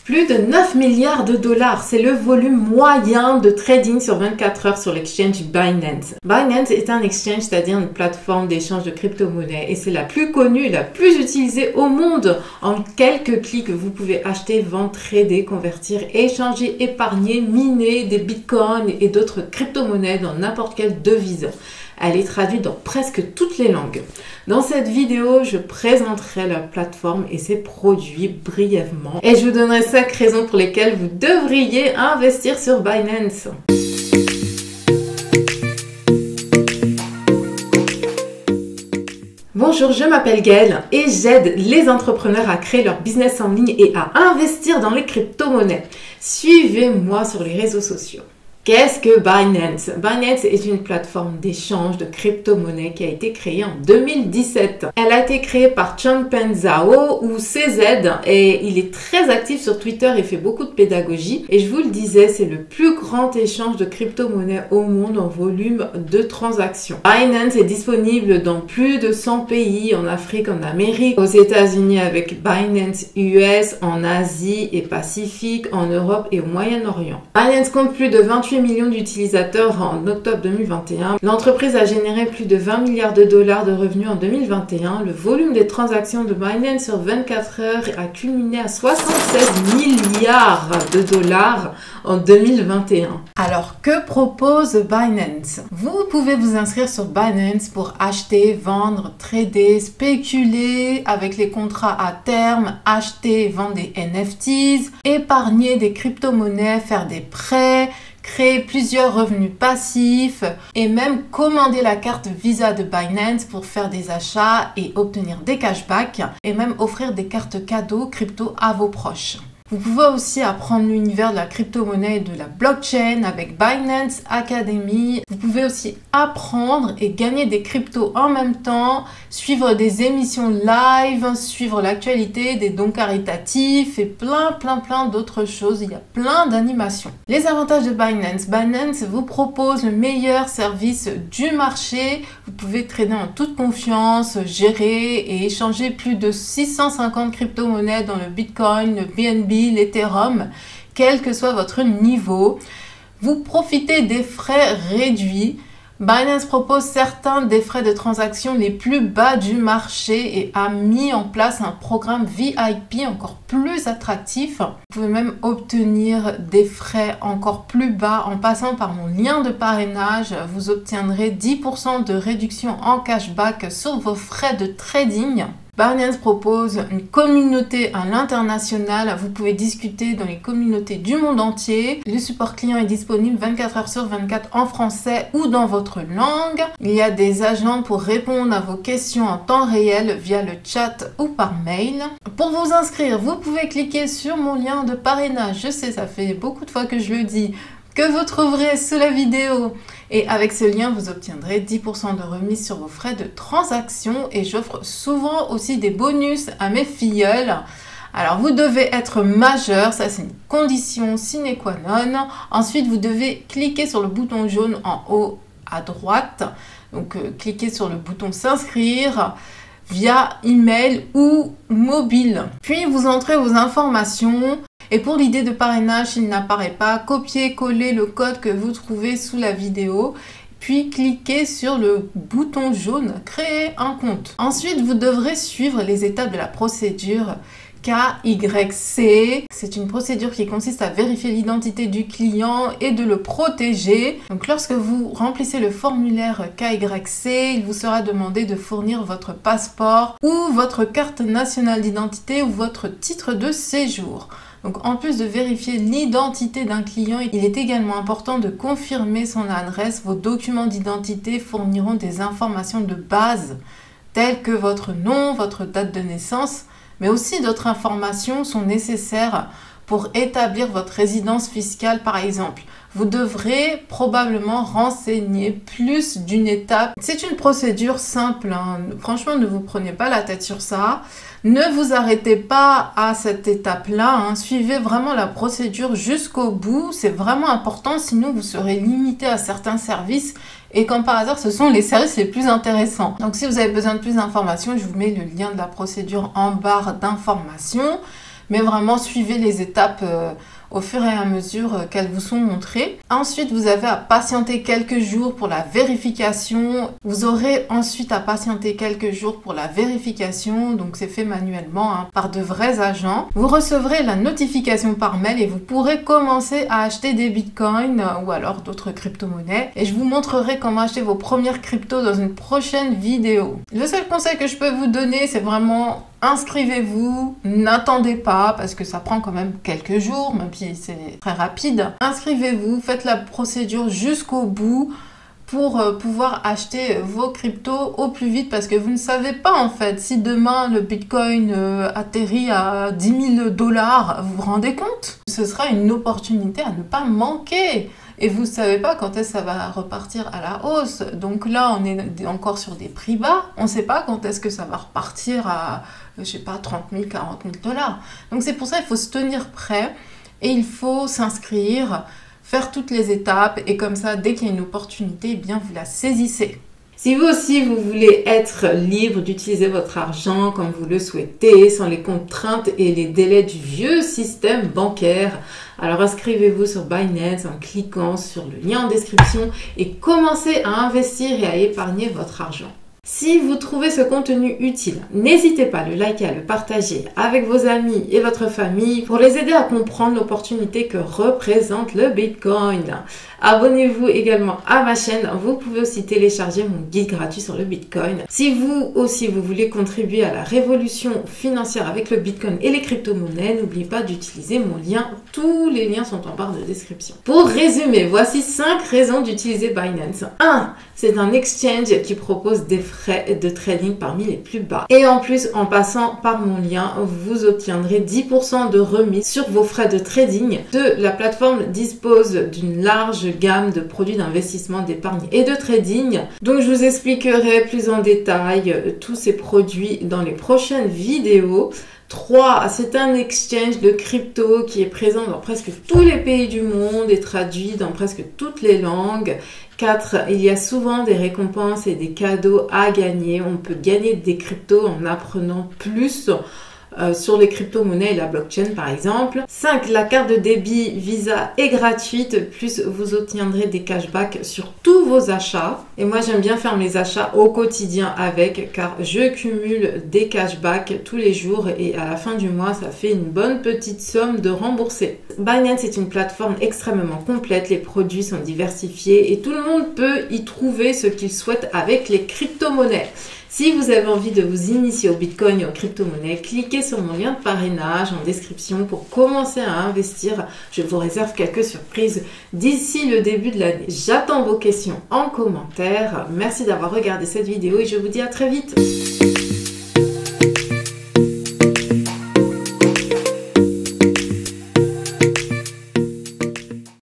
Plus de 9 milliards de dollars, c'est le volume moyen de trading sur 24 heures sur l'exchange Binance. Binance est un exchange, c'est-à-dire une plateforme d'échange de crypto-monnaies et c'est la plus connue et la plus utilisée au monde. En quelques clics, vous pouvez acheter, vendre, trader, convertir, échanger, épargner, miner des bitcoins et d'autres crypto-monnaies dans n'importe quelle devise. Elle est traduite dans presque toutes les langues. Dans cette vidéo, je présenterai la plateforme et ses produits brièvement. Et je vous donnerai 5 raisons pour lesquelles vous devriez investir sur Binance. Bonjour, je m'appelle Gaëlle et j'aide les entrepreneurs à créer leur business en ligne et à investir dans les crypto-monnaies. Suivez-moi sur les réseaux sociaux. Qu'est-ce que Binance? Binance est une plateforme d'échange de crypto-monnaies qui a été créée en 2017. Elle a été créée par Changpeng Zhao ou CZ et il est très actif sur Twitter et fait beaucoup de pédagogie. Et je vous le disais, c'est le plus grand échange de crypto-monnaies au monde en volume de transactions. Binance est disponible dans plus de 100 pays, en Afrique, en Amérique, aux États-Unis avec Binance US, en Asie et Pacifique, en Europe et au Moyen-Orient. Binance compte plus de 28 millions d'utilisateurs en octobre 2021. L'entreprise a généré plus de 20 milliards de dollars de revenus en 2021. Le volume des transactions de Binance sur 24 heures a culminé à 76 milliards de dollars en 2021. Alors, que propose Binance? Vous pouvez vous inscrire sur Binance pour acheter, vendre, trader, spéculer avec les contrats à terme, acheter et vendre des NFTs, épargner des crypto-monnaies, faire des prêts, créer plusieurs revenus passifs et même commander la carte Visa de Binance pour faire des achats et obtenir des cashbacks et même offrir des cartes cadeaux crypto à vos proches. Vous pouvez aussi apprendre l'univers de la crypto-monnaie et de la blockchain avec Binance Academy. Vous pouvez aussi apprendre et gagner des cryptos en même temps, suivre des émissions live, suivre l'actualité, des dons caritatifs et plein d'autres choses. Il y a plein d'animations. Les avantages de Binance. Binance vous propose le meilleur service du marché. Vous pouvez trader en toute confiance, gérer et échanger plus de 650 crypto-monnaies dans le Bitcoin, le BNB, l'Ethereum, quel que soit votre niveau. Vous profitez des frais réduits. Binance propose certains des frais de transaction les plus bas du marché et a mis en place un programme VIP encore plus attractif. Vous pouvez même obtenir des frais encore plus bas en passant par mon lien de parrainage. Vous obtiendrez 10% de réduction en cashback sur vos frais de trading. Binance propose une communauté à l'international. Vous pouvez discuter dans les communautés du monde entier. Le support client est disponible 24 heures sur 24 en français ou dans votre langue. Il y a des agents pour répondre à vos questions en temps réel via le chat ou par mail. Pour vous inscrire, vous pouvez cliquer sur mon lien de parrainage. Je sais, ça fait beaucoup de fois que je le dis, que vous trouverez sous la vidéo. Et avec ce lien, vous obtiendrez 10% de remise sur vos frais de transaction et j'offre souvent aussi des bonus à mes filleuls. Alors, vous devez être majeur, ça c'est une condition sine qua non. Ensuite, vous devez cliquer sur le bouton jaune en haut à droite. Donc, cliquez sur le bouton s'inscrire via email ou mobile. Puis, vous entrez vos informations. Et pour l'idée de parrainage, s'il n'apparaît pas, copiez-collez le code que vous trouvez sous la vidéo, puis cliquez sur le bouton jaune « Créer un compte ». Ensuite, vous devrez suivre les étapes de la procédure KYC. C'est une procédure qui consiste à vérifier l'identité du client et de le protéger. Donc, lorsque vous remplissez le formulaire KYC, il vous sera demandé de fournir votre passeport ou votre carte nationale d'identité ou votre titre de séjour. Donc, en plus de vérifier l'identité d'un client, il est également important de confirmer son adresse. Vos documents d'identité fourniront des informations de base telles que votre nom, votre date de naissance, mais aussi d'autres informations sont nécessaires pour établir votre résidence fiscale par exemple. Vous devrez probablement renseigner plus d'une étape. C'est une procédure simple, hein. Franchement, ne vous prenez pas la tête sur ça. Ne vous arrêtez pas à cette étape-là, hein. Suivez vraiment la procédure jusqu'au bout. C'est vraiment important, sinon vous serez limité à certains services. Et comme par hasard, ce sont les services les plus intéressants. Donc si vous avez besoin de plus d'informations, je vous mets le lien de la procédure en barre d'informations. mais vraiment suivez les étapes au fur et à mesure qu'elles vous sont montrées. Ensuite, vous avez à patienter quelques jours pour la vérification. Vous aurez ensuite à patienter quelques jours pour la vérification, donc c'est fait manuellement par de vrais agents. Vous recevrez la notification par mail et vous pourrez commencer à acheter des bitcoins ou alors d'autres crypto-monnaies. Et je vous montrerai comment acheter vos premières cryptos dans une prochaine vidéo. Le seul conseil que je peux vous donner, c'est vraiment inscrivez-vous, n'attendez pas parce que ça prend quand même quelques jours, même si c'est très rapide. Inscrivez-vous, faites la procédure jusqu'au bout pour pouvoir acheter vos cryptos au plus vite parce que vous ne savez pas en fait si demain le bitcoin atterrit à 10 000 $, vous vous rendez compte? Ce sera une opportunité à ne pas manquer. Et vous ne savez pas quand est-ce que ça va repartir à la hausse. Donc là, on est encore sur des prix bas. On ne sait pas quand est-ce que ça va repartir à, je sais pas, 30 000, 40 000 $. Donc c'est pour ça qu'il faut se tenir prêt et il faut s'inscrire, faire toutes les étapes et comme ça, dès qu'il y a une opportunité, eh bien vous la saisissez. Si vous aussi, vous voulez être libre d'utiliser votre argent comme vous le souhaitez, sans les contraintes et les délais du vieux système bancaire, alors inscrivez-vous sur Binance en cliquant sur le lien en description et commencez à investir et à épargner votre argent. Si vous trouvez ce contenu utile, n'hésitez pas à le liker, à le partager avec vos amis et votre famille pour les aider à comprendre l'opportunité que représente le Bitcoin. Abonnez-vous également à ma chaîne. Vous pouvez aussi télécharger mon guide gratuit sur le Bitcoin. Si vous aussi vous voulez contribuer à la révolution financière avec le Bitcoin et les crypto-monnaies, n'oubliez pas d'utiliser mon lien. Tous les liens sont en barre de description. Pour résumer, voici 5 raisons d'utiliser Binance. 1. C'est un exchange qui propose des frais de trading parmi les plus bas. Et en plus, en passant par mon lien, vous obtiendrez 10% de remise sur vos frais de trading. 2. La plateforme dispose d'une large gamme de produits d'investissement, d'épargne et de trading. Donc, je vous expliquerai plus en détail tous ces produits dans les prochaines vidéos. 3. C'est un exchange de crypto qui est présent dans presque tous les pays du monde et traduit dans presque toutes les langues. 4. Il y a souvent des récompenses et des cadeaux à gagner. On peut gagner des cryptos en apprenant plus sur les crypto-monnaies et la blockchain par exemple. 5. La carte de débit Visa est gratuite, plus vous obtiendrez des cashbacks sur tous vos achats. Et moi j'aime bien faire mes achats au quotidien avec, car je cumule des cashbacks tous les jours et à la fin du mois ça fait une bonne petite somme de rembourser. Binance est une plateforme extrêmement complète, les produits sont diversifiés et tout le monde peut y trouver ce qu'il souhaite avec les crypto-monnaies. Si vous avez envie de vous initier au Bitcoin et aux crypto-monnaies, cliquez sur mon lien de parrainage en description pour commencer à investir. Je vous réserve quelques surprises d'ici le début de l'année. J'attends vos questions en commentaire. Merci d'avoir regardé cette vidéo et je vous dis à très vite.